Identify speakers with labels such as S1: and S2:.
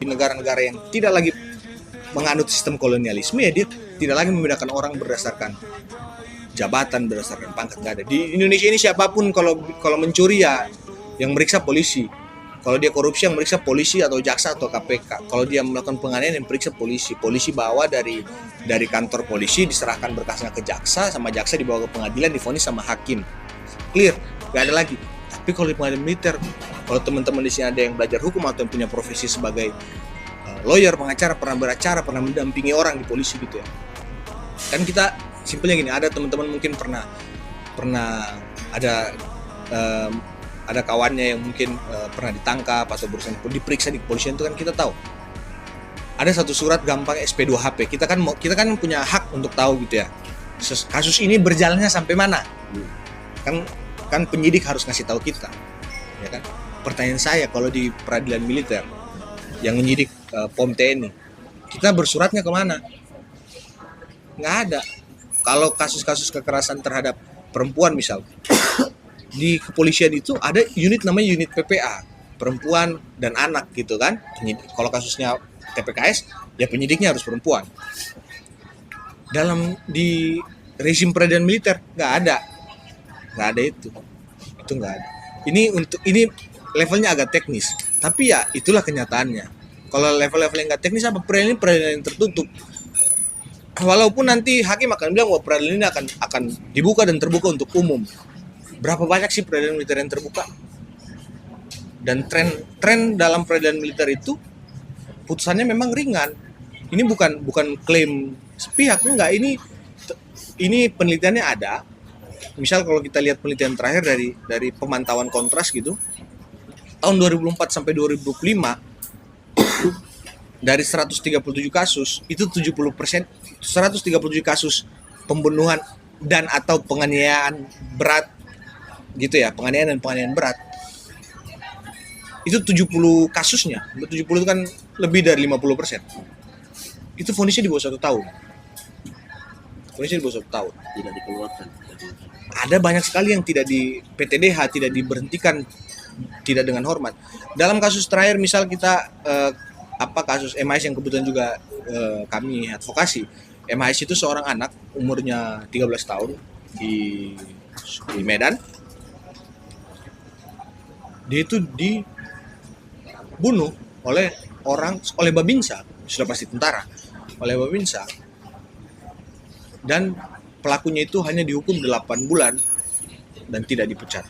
S1: negara-negara yang tidak lagi menganut sistem kolonialisme, ya dia tidak lagi membedakan orang berdasarkan jabatan, berdasarkan pangkat. Nggak ada. Di Indonesia ini siapapun kalau mencuri ya yang meriksa polisi. Kalau dia korupsi yang meriksa polisi atau jaksa atau KPK. Kalau dia melakukan penganiayaan yang periksa polisi. Polisi bawa dari kantor polisi, diserahkan berkasnya ke jaksa, sama jaksa dibawa ke pengadilan, divonis sama hakim. Clear, nggak ada lagi. Tapi kalau di pengadilan militer, kalau teman-teman di sini ada yang belajar hukum atau yang punya profesi sebagai lawyer, pengacara, pernah beracara, pernah mendampingi orang di polisi gitu ya. Kan kita simpelnya gini, ada teman-teman mungkin pernah ada kawannya yang mungkin pernah ditangkap atau berusaha diperiksa di kepolisian, itu kan kita tahu. Ada satu surat gampang SP2HP. Kita kan punya hak untuk tahu gitu ya. Kasus ini berjalannya sampai mana? Kan penyidik harus ngasih tahu kita. Ya kan? Pertanyaan saya, kalau di peradilan militer yang menyidik POM TNI, kita bersuratnya kemana? Nggak ada. Kalau kasus-kasus kekerasan terhadap perempuan misal, di kepolisian itu ada unit namanya unit PPA, perempuan dan anak gitu kan. Kalau kasusnya TPKS, ya penyidiknya harus perempuan. Di rezim peradilan militer nggak ada itu nggak ada. Ini levelnya agak teknis, tapi ya itulah kenyataannya. Kalau level-level yang nggak teknis, apa peradilan yang tertutup. Walaupun nanti hakim akan bilang bahwa peradilan ini akan dibuka dan terbuka untuk umum. Berapa banyak sih peradilan militer yang terbuka? Dan tren dalam peradilan militer itu putusannya memang ringan. Ini bukan klaim sepihak, enggak. Ini penelitiannya ada. Misal kalau kita lihat penelitian terakhir dari pemantauan Kontras gitu, tahun 2004 sampai 2025, dari 137 kasus itu 70%, 137 kasus pembunuhan dan atau penganiayaan berat gitu ya, penganiayaan dan penganiayaan berat, itu 70 kasusnya, 70 itu kan lebih dari 50%, itu vonisnya di bawah 1 tahun. Vonisnya di bawah 1 tahun.
S2: Tidak dikeluarkan.
S1: Ada banyak sekali yang tidak di PTDH, tidak diberhentikan, tidak dengan hormat. Dalam kasus terakhir misal kita kasus MHS yang kebetulan juga kami advokasi. MHS itu seorang anak umurnya 13 tahun di Medan. Dia itu dibunuh oleh Babinsa, sudah pasti tentara, oleh Babinsa. Dan pelakunya itu hanya dihukum 8 bulan dan tidak dipecat.